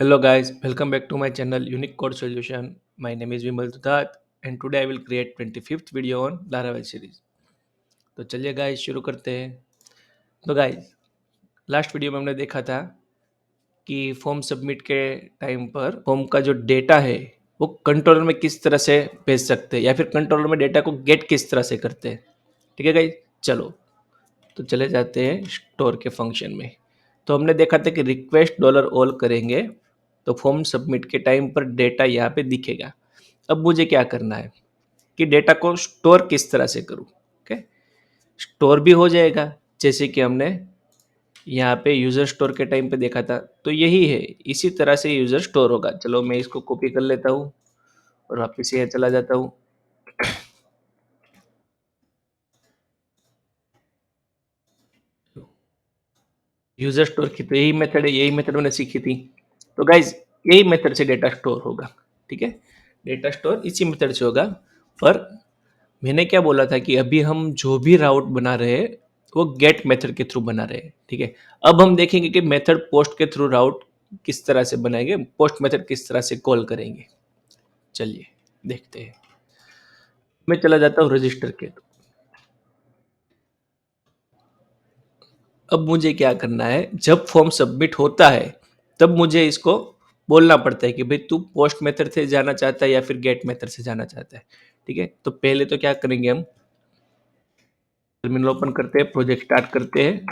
Hello guys, welcome back to my channel Unique Code Solution. My name is Vimal Dudat and today I will create 25th video on Laravel series. तो चलिए guys शुरू करते हैं। तो guys last video में हमने देखा था कि फॉर्म सबमिट के टाइम पर फॉर्म का जो डेटा है वो कंट्रोलर में किस तरह से भेज सकते हैं या फिर कंट्रोलर में डेटा को गेट किस तरह से करते हैं। ठीक है गाइस, चलो तो चले जाते हैं स्टोर के फंक्शन में। तो हमने देखा था कि रिक्वेस्ट डॉलर ऑल करेंगे तो फॉर्म सबमिट के टाइम पर डेटा यहाँ पे दिखेगा। अब मुझे क्या करना है कि डेटा को स्टोर किस तरह से करूँ। ओके, स्टोर भी हो जाएगा जैसे कि हमने यहाँ पे यूज़र स्टोर के टाइम पे देखा था। तो यही है, इसी तरह से यूज़र स्टोर होगा। चलो मैं इसको कॉपी कर लेता हूँ और वापस यहाँ चला जाता हूँ। यूज़र स्टोर की तो यही मेथड है, यही मेथड मैंने सीखी थी। तो गाइज यही मेथड से डेटा स्टोर होगा। ठीक है, डेटा स्टोर इसी मेथड से होगा। पर मैंने क्या बोला था कि अभी हम जो भी राउट बना रहे हैं वो गेट मेथड के थ्रू बना रहे हैं। ठीक है, अब हम देखेंगे कि मेथड पोस्ट के थ्रू राउट किस तरह से बनाएंगे, पोस्ट मेथड किस तरह से कॉल करेंगे। चलिए देखते हैं। मैं चला जाता हूँ रजिस्टर के। अब मुझे क्या करना है, जब फॉर्म सबमिट होता है तब मुझे इसको बोलना पड़ता है कि भाई तू पोस्ट मेथड से जाना चाहता है या फिर गेट मेथड से जाना चाहता है। ठीक है, तो पहले तो क्या करेंगे, हम टर्मिनल ओपन करते हैं, प्रोजेक्ट स्टार्ट करते हैं।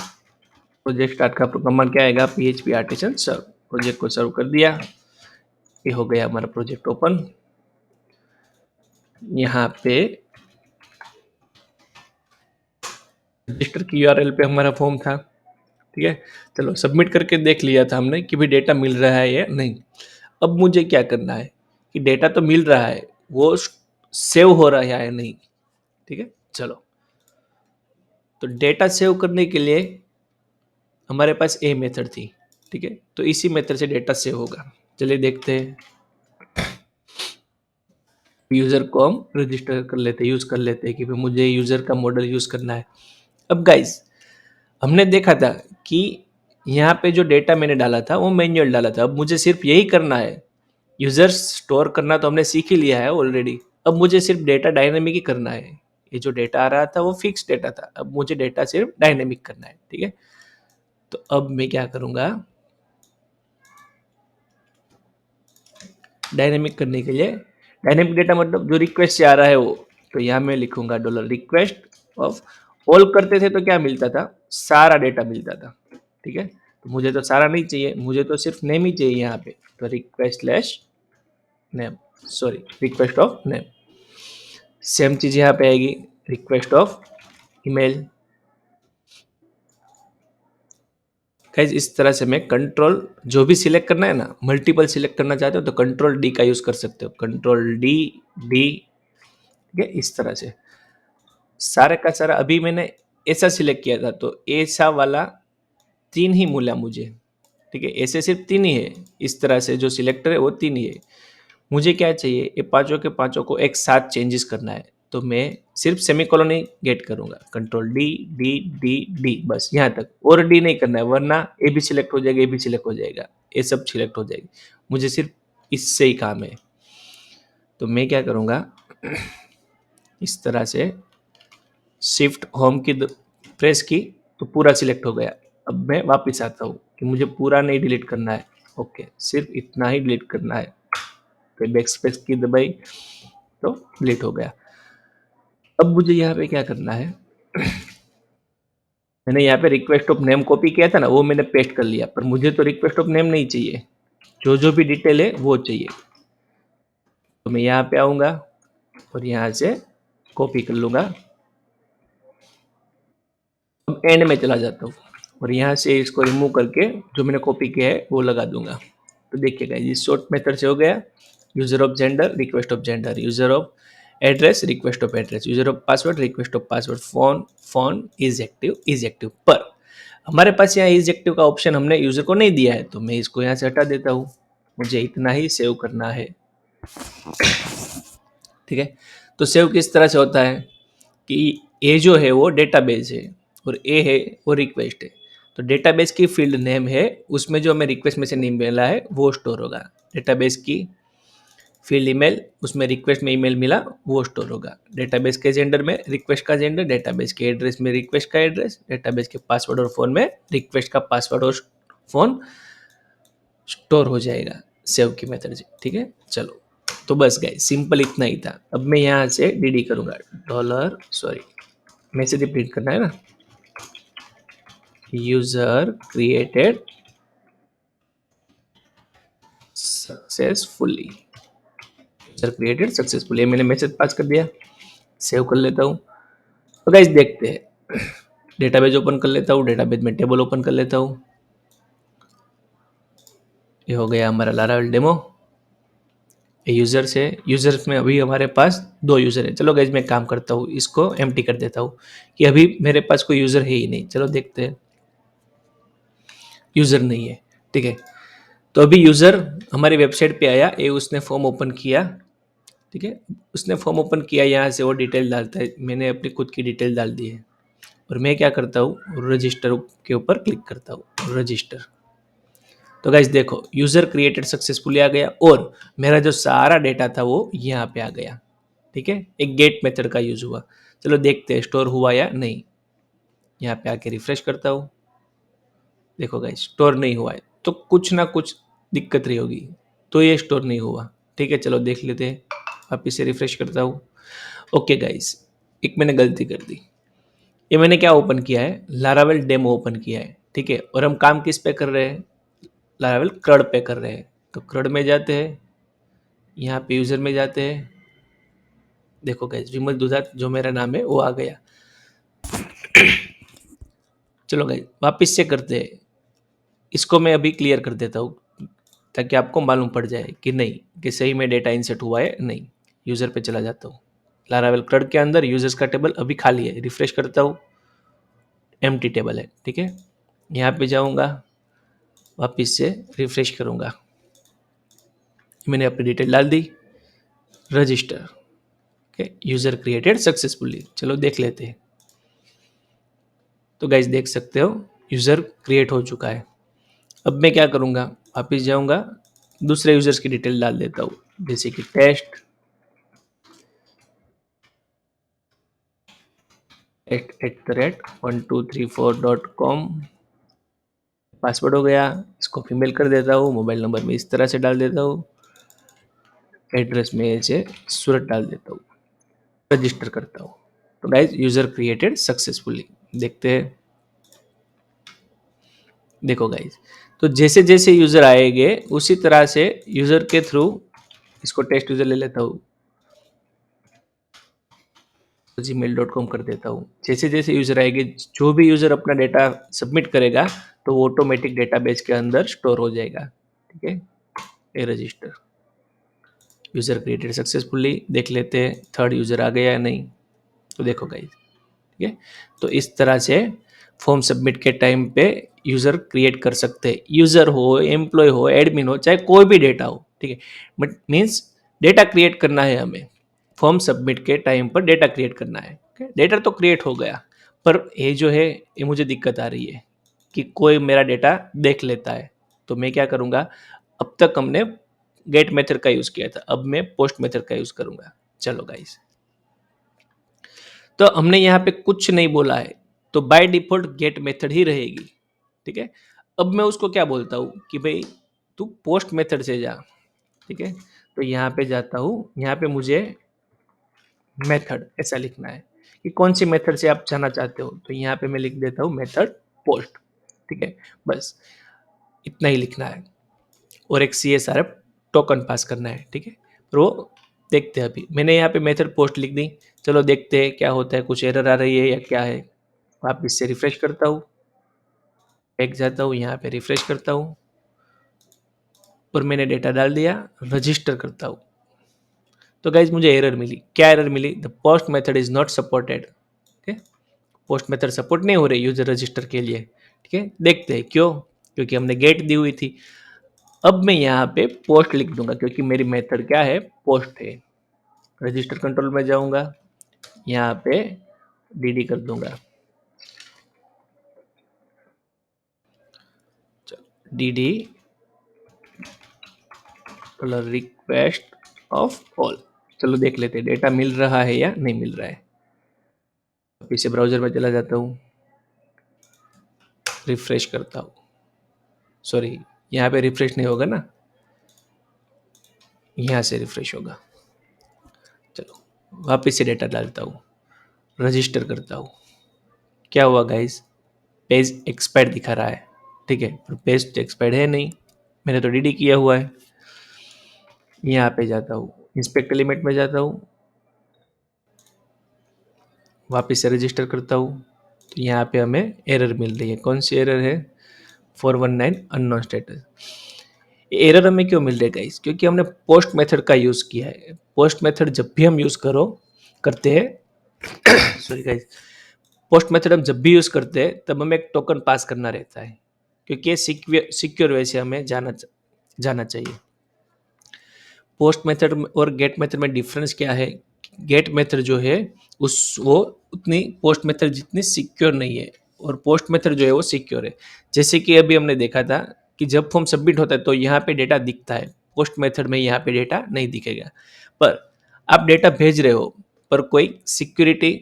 प्रोजेक्ट स्टार्ट का कमांड क्या आएगा, php आर्टिसन सर्व। प्रोजेक्ट को सर्व कर दिया, ये हो गया हमारा प्रोजेक्ट ओपन। यहाँ पे रजिस्टर की यूआरएल पे हमारा फॉर्म था। ठीक है, चलो सबमिट करके देख लिया था हमने कि भाई डेटा मिल रहा है या नहीं। अब मुझे क्या करना है कि डेटा तो मिल रहा है, वो सेव हो रहा है या नहीं। ठीक है, चलो तो डेटा सेव करने के लिए हमारे पास ए मेथड थी। ठीक है, तो इसी मेथड से डेटा सेव होगा। चलिए देखते हैं। यूज़र को हम रजिस्टर कर लेते हैं, यूज़ कर लेते हैं कि भाई मुझे यूज़र का मॉडल यूज़ करना है। अब गाइस हमने देखा था कि यहाँ पे जो डेटा मैंने डाला था वो मैन्युअल डाला था। अब मुझे सिर्फ यही करना है, यूज़र स्टोर करना तो हमने सीख ही लिया है ऑलरेडी। अब मुझे सिर्फ डेटा डायनेमिक ही करना है। ये जो डेटा आ रहा था वो फिक्स डेटा था, अब मुझे डेटा सिर्फ डायनेमिक करना है। ठीक है, तो अब मैं क्या करूँगा, डायनेमिक करने के लिए डायनेमिक डेटा मतलब जो रिक्वेस्ट से आ रहा है वो, तो यहाँ मैं लिखूंगा डॉलर रिक्वेस्ट ऑफ ऑल। करते थे तो क्या मिलता था, सारा डेटा मिलता था। ठीक है, तो मुझे तो सारा नहीं चाहिए, मुझे तो सिर्फ नेम ही चाहिए यहाँ पे। तो request slash name, sorry request of name. Same चीज यहाँ पे आएगी, रिक्वेस्ट ऑफ ईमेल। गाइस इस तरह से मैं कंट्रोल जो भी सिलेक्ट करना है ना, मल्टीपल सिलेक्ट करना चाहते हो तो कंट्रोल डी का यूज कर सकते हो, कंट्रोल डी डी। ठीक है, इस तरह से सारे का सारा अभी मैंने ऐसा सिलेक्ट किया था तो ऐसा वाला तीन ही मिला मुझे। ठीक है, ऐसे सिर्फ तीन ही है, इस तरह से जो सिलेक्टर है वो तीन ही है। मुझे क्या चाहिए, ये पांचों के पांचों को एक साथ चेंजेस करना है। तो मैं सिर्फ सेमीकोलन ही गेट करूंगा, control D D D D, बस यहाँ तक, और डी नहीं करना है वरना ए भी सिलेक्ट हो जाएगा, ए भी सिलेक्ट हो जाएगा, ये सब सिलेक्ट हो जाएगी। मुझे सिर्फ इससे ही काम है। तो मैं क्या करूँगा, इस तरह से शिफ्ट होम की प्रेस की तो पूरा सिलेक्ट हो गया। अब मैं वापस आता हूँ कि मुझे पूरा नहीं डिलीट करना है। ओके, सिर्फ इतना ही डिलीट करना है। तो बैक स्पेस की दबाई तो डिलीट हो गया। अब मुझे यहाँ पे क्या करना है, मैंने यहाँ पे रिक्वेस्ट ऑफ नेम कॉपी किया था ना, वो मैंने पेस्ट कर लिया। पर मुझे तो रिक्वेस्ट ऑफ नेम नहीं चाहिए, जो जो भी डिटेल है वो चाहिए। तो मैं यहाँ पे आऊँगा और यहाँ से कॉपी कर लूँगा। अब एंड में चला जाता हूँ और यहाँ से इसको रिमूव करके जो मैंने कॉपी किया है वो लगा दूंगा। तो देखिएगा ये शॉर्ट मेथड से हो गया, user of gender request of gender, user of address request of address, user of password request of password, phone phone is active. पर हमारे पास यहाँ इज एक्टिव का ऑप्शन हमने यूजर को नहीं दिया है, तो मैं इसको यहाँ से हटा देता हूँ। मुझे इतना ही सेव करना है। ठीक है, तो सेव किस तरह से होता है कि ए जो है वो डेटाबेस है और ए है वो रिक्वेस्ट है। तो डेटाबेस की फील्ड नेम है, उसमें जो हमें रिक्वेस्ट में से नेम मिला है वो स्टोर होगा। डेटाबेस की फील्ड ईमेल, उसमें रिक्वेस्ट में ईमेल मिला वो स्टोर होगा। डेटाबेस के जेंडर में रिक्वेस्ट का जेंडर, डेटाबेस के एड्रेस में रिक्वेस्ट का एड्रेस, डेटाबेस के पासवर्ड और फोन में रिक्वेस्ट का पासवर्ड और फोन स्टोर हो जाएगा सेव की मेथड से। ठीक है, चलो तो बस गाइस सिंपल इतना ही था। अब मैं यहाँ से डीडी करूंगा, डॉलर सॉरी मैसेज प्रिंट करना है ना, user created successfully, user created successfully, मैंने मैसेज पास कर दिया। सेव कर लेता हूँ। तो गाइस देखते हैं, डेटाबेस ओपन कर लेता हूँ, डेटाबेस में टेबल ओपन कर लेता हूँ। ये हो गया हमारा लारावेल डेमो। यूजर्स है, यूजर्स में अभी हमारे पास 2 यूजर है। चलो गाइज मैं काम करता हूँ, इसको एम्प्टी कर देता हूँ कि अभी मेरे पास कोई यूजर है ही नहीं। चलो देखते हैं, यूजर नहीं है। ठीक है, तो अभी यूजर हमारी वेबसाइट पे आया, ये उसने फॉर्म ओपन किया। ठीक है, उसने फॉर्म ओपन किया, यहाँ से वो डिटेल डालता है। मैंने अपनी खुद की डिटेल डाल दी है और मैं क्या करता हूँ, रजिस्टर के ऊपर क्लिक करता हूँ, रजिस्टर। तो गाइज देखो यूजर क्रिएटेड सक्सेसफुली आ गया और मेरा जो सारा डेटा था वो यहाँ पे आ गया। ठीक है, एक गेट मेथड का यूज हुआ। चलो देखते हैं स्टोर हुआ या नहीं। यहाँ पे आके रिफ्रेश करता हूँ, देखो गाइस स्टोर नहीं हुआ है, तो कुछ ना कुछ दिक्कत रही होगी, तो ये स्टोर नहीं हुआ। ठीक है, चलो देख लेते हैं, वापिस से रिफ्रेश करता हूँ। ओके गाइस, एक मैंने गलती कर दी। ये मैंने क्या ओपन किया है, लारावेल डेमो ओपन किया है। ठीक है, और हम काम किस पे कर रहे हैं, लारावेल क्रड पे कर रहे हैं। तो क्रड में जाते हैं, यहाँ पे यूजर में जाते हैं, देखो गाइस विमल दुधात जो मेरा नाम है वो आ गया। चलो गाइस वापिस से करते हैं, इसको मैं अभी क्लियर कर देता हूँ ताकि आपको मालूम पड़ जाए कि नहीं कि सही में डेटा इंसर्ट हुआ है नहीं। यूज़र पे चला जाता हूँ, लारावेल क्रड के अंदर यूजर्स का टेबल अभी खाली है। रिफ्रेश करता हूँ, एम्प्टी टेबल है। ठीक है, यहाँ पे जाऊँगा, वापिस से रिफ्रेश करूँगा, मैंने अपनी डिटेल डाल दी, register. Okay, user created successfully. चलो देख लेते हैं। तो गाइज देख सकते हो यूज़र क्रिएट हो चुका है। अब मैं क्या करूँगा, वापिस जाऊँगा, दूसरे यूजर्स की डिटेल डाल देता हूँ, जैसे कि टेस्ट @1234.com, पासवर्ड हो गया। इसको फीमेल कर देता हूँ, मोबाइल नंबर में इस तरह से डाल देता हूँ, एड्रेस में ऐसे सूरत डाल देता हूँ, रजिस्टर करता हूँ। तो गाइज यूज़र क्रिएटेड सक्सेसफुली, देखते हैं। देखो गाइज, तो जैसे जैसे यूज़र आएंगे उसी तरह से यूज़र के थ्रू, इसको टेस्ट यूज़र ले लेता हूँ, gmail.com कर देता हूँ। जैसे जैसे यूज़र आएंगे, जो भी यूज़र अपना डेटा सबमिट करेगा तो वो ऑटोमेटिक डेटाबेस के अंदर स्टोर हो जाएगा। ठीक है, ए रजिस्टर, यूज़र क्रिएटेड सक्सेसफुली। देख लेते हैं थर्ड यूज़र आ गया या नहीं। तो देखो गाइस, ठीक है, तो इस तरह से फॉर्म सबमिट के टाइम पे यूज़र क्रिएट कर सकते हैं। यूज़र हो, एम्प्लॉय हो, एडमिन हो, चाहे कोई भी डेटा हो। ठीक है, बट मीन्स डेटा क्रिएट करना है हमें, फॉर्म सबमिट के टाइम पर डेटा क्रिएट करना है। डेटा तो क्रिएट हो गया, पर ये जो है ये मुझे दिक्कत आ रही है कि कोई मेरा डेटा देख लेता है। तो मैं क्या करूँगा, अब तक हमने गेट मेथड का यूज़ किया था, अब मैं पोस्ट मेथड का यूज़ करूँगा। चलो गाइस, तो हमने यहाँ पे कुछ नहीं बोला है, तो बाय डिफॉल्ट गेट मेथड ही रहेगी। ठीक है, अब मैं उसको क्या बोलता हूँ कि भाई तू पोस्ट मेथड से जा। ठीक है, तो यहाँ पे जाता हूँ, यहाँ पे मुझे मेथड ऐसा लिखना है कि कौन सी मेथड से आप जाना चाहते हो। तो यहाँ पे मैं लिख देता हूँ मेथड पोस्ट। ठीक है, बस इतना ही लिखना है और एक CSRF टोकन पास करना है। ठीक है, तो वो देखते हैं। अभी मैंने यहाँ पे मेथड पोस्ट लिख दी। चलो देखते हैं क्या होता है, कुछ एरर आ रही है या क्या है। वापिस से रिफ्रेश करता हूँ, बैक जाता हूँ, यहाँ पे रिफ्रेश करता हूँ और मैंने डेटा डाल दिया, रजिस्टर करता हूँ। तो गाइज मुझे एरर मिली। क्या एरर मिली, the post method is not supported. Okay, post method support नहीं हो रही यूजर रजिस्टर के लिए। ठीक है, देखते हैं क्यों, क्योंकि हमने गेट दी हुई थी। अब मैं यहाँ पे पोस्ट लिख दूंगा क्योंकि मेरी मेथड क्या है, पोस्ट है। रजिस्टर कंट्रोल में जाऊंगा, यहाँ पे डीडी कर दूंगा। dd request of all. चलो देख लेते हैं डेटा मिल रहा है या नहीं मिल रहा है। पीछे ब्राउजर में चला जाता हूँ, रिफ्रेश करता हूँ। सॉरी, यहाँ पे रिफ्रेश नहीं होगा ना, यहाँ से रिफ्रेश होगा। चलो वापस से डेटा डालता हूँ, रजिस्टर करता हूँ। क्या हुआ गाइस, पेज एक्सपायर्ड दिखा रहा है, ठीक है, पर पेज तो एक्सपायर्ड है नहीं, मैंने तो डीडी किया हुआ है। यहाँ पे जाता हूँ, इंस्पेक्ट एलिमेंट में जाता हूँ, वापस से रजिस्टर करता हूँ। तो यहाँ पे हमें एरर मिल रही है। कौन सी एरर है? 419 अननोन स्टेटस। एरर हमें क्यों मिल रही है गाइस? क्योंकि हमने पोस्ट मेथड का यूज़ किया है। पोस्ट मेथड जब भी हम यूज़ करते हैं सॉरी गाइस, पोस्ट मेथड हम जब भी यूज़ करते हैं तब हमें एक टोकन पास करना रहता है, क्योंकि ये सिक्योर वे से हमें जाना चाहिए। पोस्ट मेथड और गेट मेथड में डिफरेंस क्या है? गेट मेथड जो है वो उतनी पोस्ट मेथड जितनी सिक्योर नहीं है, और पोस्ट मेथड जो है वो सिक्योर है। जैसे कि अभी हमने देखा था कि जब फॉर्म सबमिट होता है तो यहाँ पे डेटा दिखता है, पोस्ट मेथड में यहाँ पे डेटा नहीं दिखेगा। पर आप डेटा भेज रहे हो, पर कोई सिक्योरिटी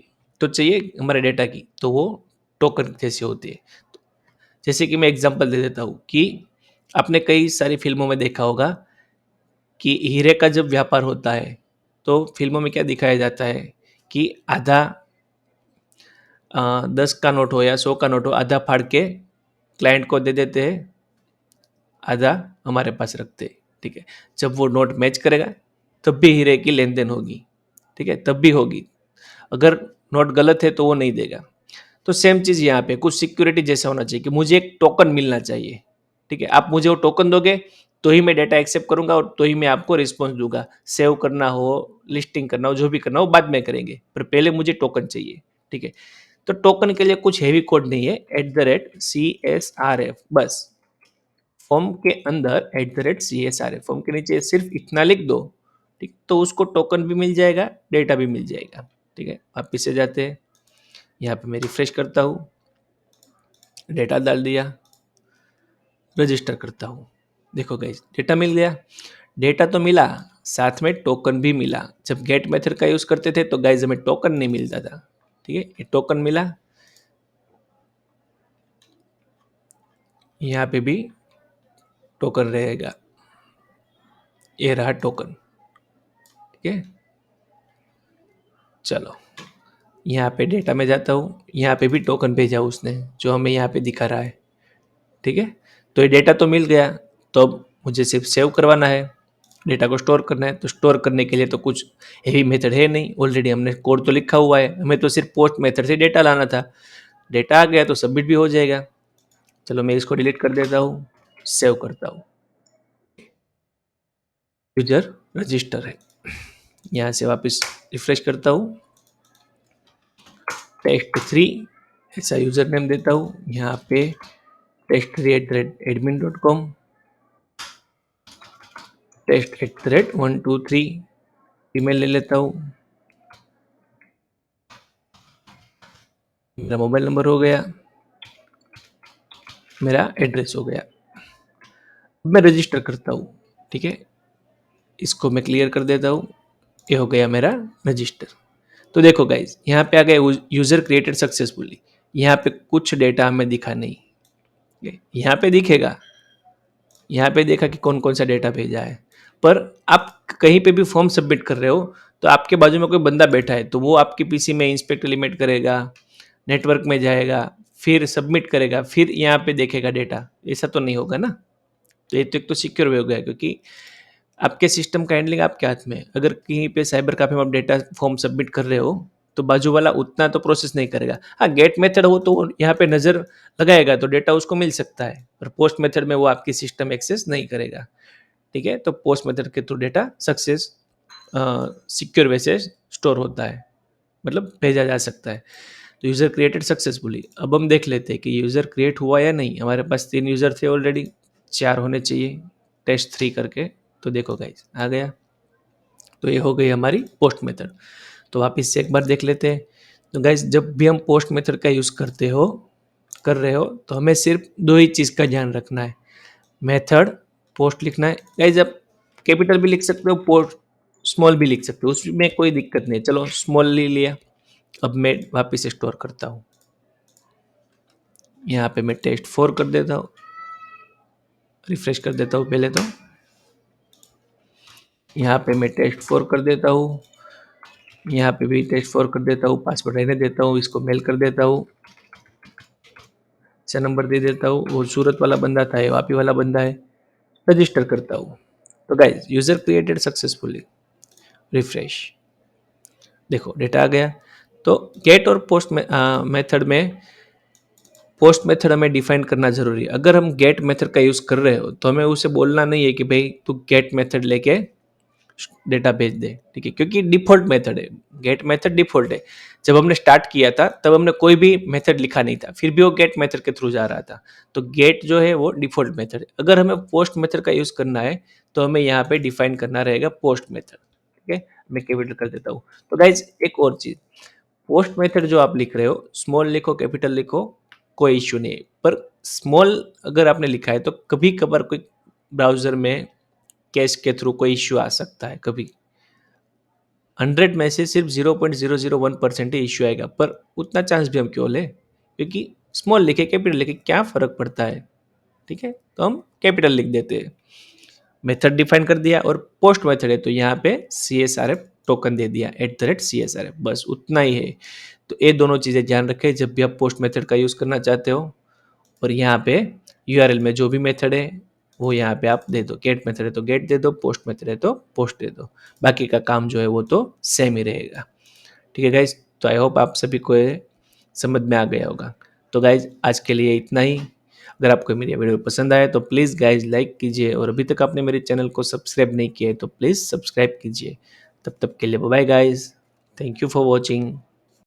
तो चाहिए हमारे डेटा की, तो वो टोकन जैसी होती है। जैसे कि मैं एग्जांपल दे देता हूँ कि आपने कई सारी फिल्मों में देखा होगा कि हीरे का जब व्यापार होता है तो फिल्मों में क्या दिखाया जाता है कि आधा 10 का नोट हो या 100 का नोट हो, आधा फाड़ के क्लाइंट को दे देते हैं, आधा हमारे पास रखते हैं, ठीक है। जब वो नोट मैच करेगा तब भी हीरे की लेन देन होगी, ठीक है, तब भी होगी। अगर नोट गलत है तो वो नहीं देगा। तो सेम चीज़ यहाँ पे कुछ सिक्योरिटी जैसा होना चाहिए कि मुझे एक टोकन मिलना चाहिए, ठीक है। आप मुझे वो टोकन दोगे तो ही मैं डेटा एक्सेप्ट करूंगा और तो ही मैं आपको रिस्पॉन्स दूंगा। सेव करना हो, लिस्टिंग करना हो, जो भी करना हो बाद में करेंगे, पर पहले मुझे टोकन चाहिए, ठीक है। तो टोकन के लिए कुछ हेवी कोड नहीं है, @CSRF बस। फॉर्म के अंदर @CSRF, फॉर्म के नीचे सिर्फ इतना लिख दो, ठीक, तो उसको टोकन भी मिल जाएगा, डेटा भी मिल जाएगा, ठीक है। वापिस से जाते हैं, यहाँ पे मैं रिफ्रेश करता हूँ, डेटा डाल दिया, रजिस्टर करता हूँ। देखो गाइस डेटा मिल गया। डेटा तो मिला, साथ में टोकन भी मिला। जब गेट मेथड का यूज़ करते थे तो गाइस हमें टोकन नहीं मिलता था, ठीक है। ये टोकन मिला, यहाँ पे भी टोकन रहेगा, ये रहा टोकन, ठीक है। चलो यहाँ पे डेटा में जाता हूँ, यहाँ पे भी टोकन भेजा उसने जो हमें यहाँ पे दिखा रहा है, ठीक है। तो ये डेटा तो मिल गया, तो अब मुझे सिर्फ सेव करवाना है, डेटा को स्टोर करना है। तो स्टोर करने के लिए तो कुछ हेवी मेथड है नहीं, ऑलरेडी हमने कोड तो लिखा हुआ है, हमें तो सिर्फ पोस्ट मेथड से डेटा लाना था। डेटा आ गया तो सबमिट भी हो जाएगा। चलो मैं इसको डिलीट कर देता हूँ, सेव करता हूँ। यूजर रजिस्टर है, यहाँ से वापस रिफ्रेश करता हूँ, test3 ऐसा यूजर नेम देता हूँ, यहाँ पे test3@admin.com, test@123 ईमेल ले लेता हूँ, मेरा मोबाइल नंबर हो गया, मेरा एड्रेस हो गया। मैं रजिस्टर करता हूँ, ठीक है, इसको मैं क्लियर कर देता हूँ, ये हो गया मेरा रजिस्टर। तो देखो गाइज यहाँ पे आ गया यूजर क्रिएटेड सक्सेसफुली, यहाँ पे कुछ डेटा हमें दिखा नहीं, यहाँ पे दिखेगा, यहाँ पे देखा कि कौन कौन सा डेटा भेजा है। पर आप कहीं पे भी फॉर्म सबमिट कर रहे हो तो आपके बाजू में कोई बंदा बैठा है तो वो आपके पीसी में इंस्पेक्ट एलिमेंट करेगा, नेटवर्क में जाएगा, फिर सबमिट करेगा, फिर यहाँ पे देखेगा डेटा, ऐसा तो नहीं होगा ना। तो ये तो एक तो सिक्योर वे हो गया, क्योंकि आपके सिस्टम का हैंडलिंग आपके हाथ में है। अगर कहीं पे साइबर कैफे में आप डेटा फॉर्म सबमिट कर रहे हो तो बाजू वाला उतना तो प्रोसेस नहीं करेगा। हाँ गेट मेथड हो तो यहाँ पे नज़र लगाएगा तो डेटा उसको मिल सकता है, पर पोस्ट मेथड में वो आपकी सिस्टम एक्सेस नहीं करेगा, ठीक है। तो पोस्ट मेथड के थ्रू डेटा सक्सेस सिक्योर वे से स्टोर होता है, मतलब भेजा जा सकता है। तो यूज़र क्रिएटेड सक्सेसफुली। अब हम देख लेते हैं कि यूज़र क्रिएट हुआ या नहीं। हमारे पास 3 यूज़र थे ऑलरेडी, 4 होने चाहिए test3 करके। तो देखो गाइज आ गया। तो ये हो गई हमारी पोस्ट मेथड। तो वापस से एक बार देख लेते हैं। तो गाइज जब भी हम पोस्ट मेथड का यूज़ कर रहे हो तो हमें सिर्फ 2 ही चीज़ का ध्यान रखना है। मेथड पोस्ट लिखना है गाइज, आप कैपिटल भी लिख सकते हो, पोस्ट स्मॉल भी लिख सकते हो, उसमें कोई दिक्कत नहीं है। चलो स्मॉल ले लिया, अब मैं वापस से स्टोर करता हूँ। यहाँ पे मैं test4 कर देता हूँ, रिफ्रेश कर देता हूँ पहले तो। यहाँ पे मैं test4 कर देता हूँ, यहाँ पे भी test4 कर देता हूँ, पासवर्ड रहने देता हूँ, इसको मेल कर देता हूँ, अच्छा नंबर दे देता हूँ, और सूरत वाला बंदा था, ये वापी वाला बंदा है, रजिस्टर करता हूँ। तो guys user created successfully, refresh, देखो डेटा आ गया। तो गेट और पोस्ट मेथड में पोस्ट मेथड हमें डिफाइन करना जरूरी है। अगर हम गेट मेथड का यूज कर रहे हो तो हमें उसे बोलना नहीं है कि भाई तू गेट मेथड लेके डेटा भेज दे, ठीक है, क्योंकि डिफॉल्ट मेथड है, गेट मेथड डिफॉल्ट है। जब हमने स्टार्ट किया था तब हमने कोई भी मेथड लिखा नहीं था, फिर भी वो गेट मेथड के थ्रू जा रहा था। तो गेट जो है वो डिफॉल्ट मेथड है। अगर हमें पोस्ट मेथड का यूज करना है तो हमें यहाँ पे डिफाइन करना रहेगा पोस्ट मेथड, ठीक है। मैं कैपिटल कर देता हूँ। तो गाइज एक और चीज, पोस्ट मेथड जो आप लिख रहे हो, स्मॉल लिखो कैपिटल लिखो, कोई इश्यू नहीं है, पर स्मॉल अगर आपने लिखा है तो कभी कभार कोई ब्राउजर में कैश के थ्रू कोई इश्यू आ सकता है। कभी 100 में से सिर्फ 0.001% ही इश्यू आएगा, पर उतना चांस भी हम क्यों ले, क्योंकि स्मॉल लिखे कैपिटल लिखे क्या फर्क पड़ता है, ठीक है। तो हम कैपिटल लिख देते हैं। मेथड डिफाइन कर दिया, और पोस्ट मेथड है तो यहाँ पे CSRF टोकन दे दिया @CSRF, बस उतना ही है। तो ये दोनों चीज़ें ध्यान रखें जब भी आप पोस्ट मेथड का यूज़ करना चाहते हो। और यहाँ पे URL में जो भी मेथड है वो यहाँ पे आप दे दो, गेट मेथड है तो गेट दे दो, पोस्ट मेथड है तो पोस्ट दे दो, बाकी का काम जो है वो तो सेम ही रहेगा, ठीक है गाइज। तो आई होप आप सभी को ये समझ में आ गया होगा। तो गाइज आज के लिए इतना ही। अगर आपको मेरी वीडियो पसंद आए तो प्लीज़ गाइज लाइक कीजिए, और अभी तक आपने मेरे चैनल को सब्सक्राइब नहीं किया है तो प्लीज़ सब्सक्राइब कीजिए। तब तक के लिए bye guys, thank you for watching.